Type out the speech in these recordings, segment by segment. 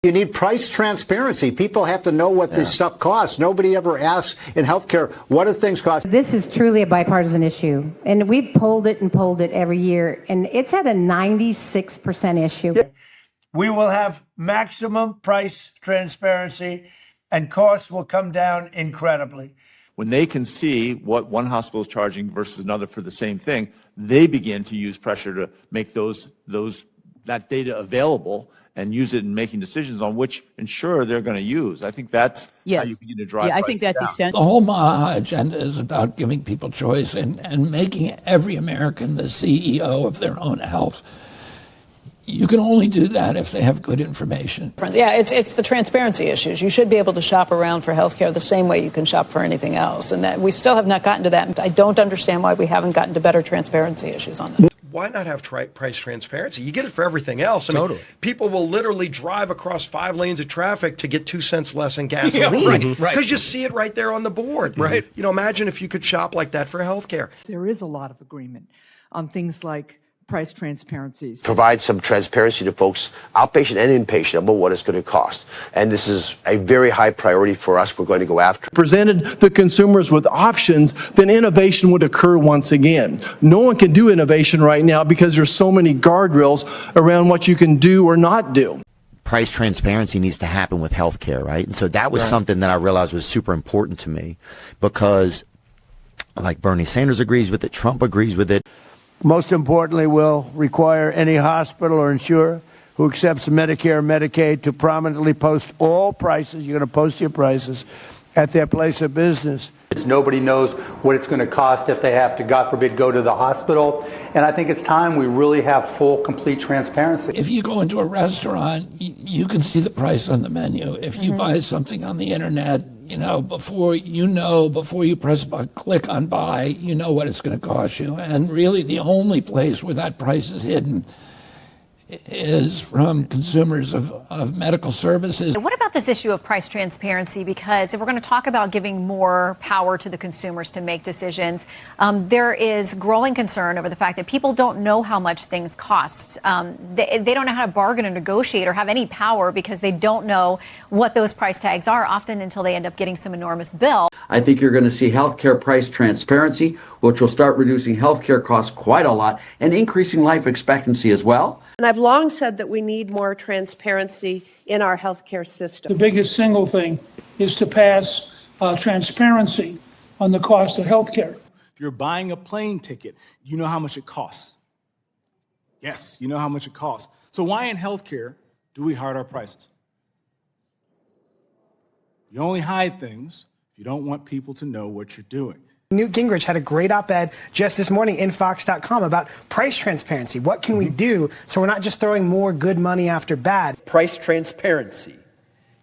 You need price transparency. People have to know what this stuff costs. Nobody ever asks in healthcare, what do things cost? This is truly a bipartisan issue, and we've polled it every year, and it's at a 96% issue. We will have maximum price transparency, and costs will come down incredibly. When they can see what one hospital is charging versus another for the same thing, they begin to use pressure to make that data available and use it in making decisions on which insurer they're going to use. I think that's how you begin to drive prices I think that's down. essential. The whole MAHA agenda is about giving people choice and making every American the CEO of their own health. You can only do that if they have good information. Yeah, it's the transparency issues. You should be able to shop around for healthcare the same way you can shop for anything else. And that we still have not gotten to that. I don't understand why we haven't gotten to better transparency issues on that. Why not have price transparency? You get it for everything else. I mean, people will literally drive across 5 lanes of traffic to get 2 cents less in gasoline because you see it right there on the board. Right. You know, imagine if you could shop like that for healthcare. There is a lot of agreement on things like price transparencies. Provide some transparency to folks, outpatient and inpatient, about what it's going to cost. And this is a very high priority for us. We're going to go after. Presented the consumers with options, then innovation would occur once again. No one can do innovation right now because there's so many guardrails around what you can do or not do. Price transparency needs to happen with healthcare, right? And so that was something that I realized was super important to me because, like Bernie Sanders agrees with it, Trump agrees with it. Most importantly, will require any hospital or insurer who accepts Medicare or Medicaid to prominently post all prices. You're going to post your prices at their place of business. Nobody knows what it's going to cost if they have to, God forbid, go to the hospital. And I think it's time we really have full, complete transparency. If you go into a restaurant, you can see the price on the menu. If you buy something on the internet, before you press click on buy, you know what it's going to cost you. And really the only place where that price is hidden is from consumers of medical services. What about this issue of price transparency? Because if we're going to talk about giving more power to the consumers to make decisions, there is growing concern over the fact that people don't know how much things cost. They don't know how to bargain or negotiate or have any power because they don't know what those price tags are, often until they end up getting some enormous bill. I think you're going to see healthcare price transparency, which will start reducing healthcare costs quite a lot and increasing life expectancy as well. And I've long said that we need more transparency in our healthcare system. The biggest single thing is to pass transparency on the cost of healthcare. If you're buying a plane ticket, you know how much it costs. Yes, you know how much it costs. So why in healthcare do we hide our prices? You only hide things if you don't want people to know what you're doing. Newt Gingrich had a great op-ed just this morning in Fox.com about price transparency. What can we do so we're not just throwing more good money after bad? Price transparency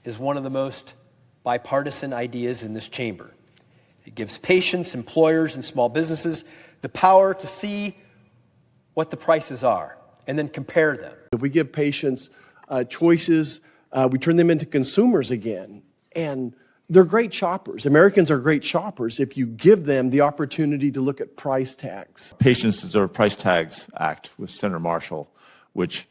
is one of the most bipartisan ideas in this chamber. It gives patients, employers, and small businesses the power to see what the prices are and then compare them. If we give patients choices, we turn them into consumers again. And they're great shoppers. Americans are great shoppers if you give them the opportunity to look at price tags. Patients Deserve Price Tags Act with Senator Marshall, which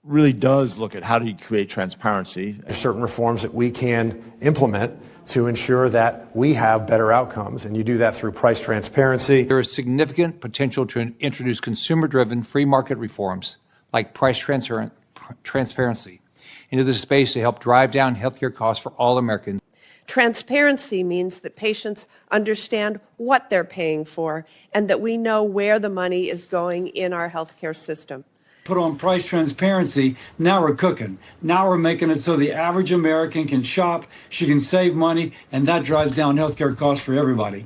really does look at how do you create transparency. There's certain reforms that we can implement to ensure that we have better outcomes, and you do that through price transparency. There is significant potential to introduce consumer-driven free market reforms like price transparency into the space to help drive down healthcare costs for all Americans. Transparency means that patients understand what they're paying for and that we know where the money is going in our healthcare system. Put on price transparency, now we're cooking. Now we're making it so the average American can shop, she can save money, and that drives down healthcare costs for everybody.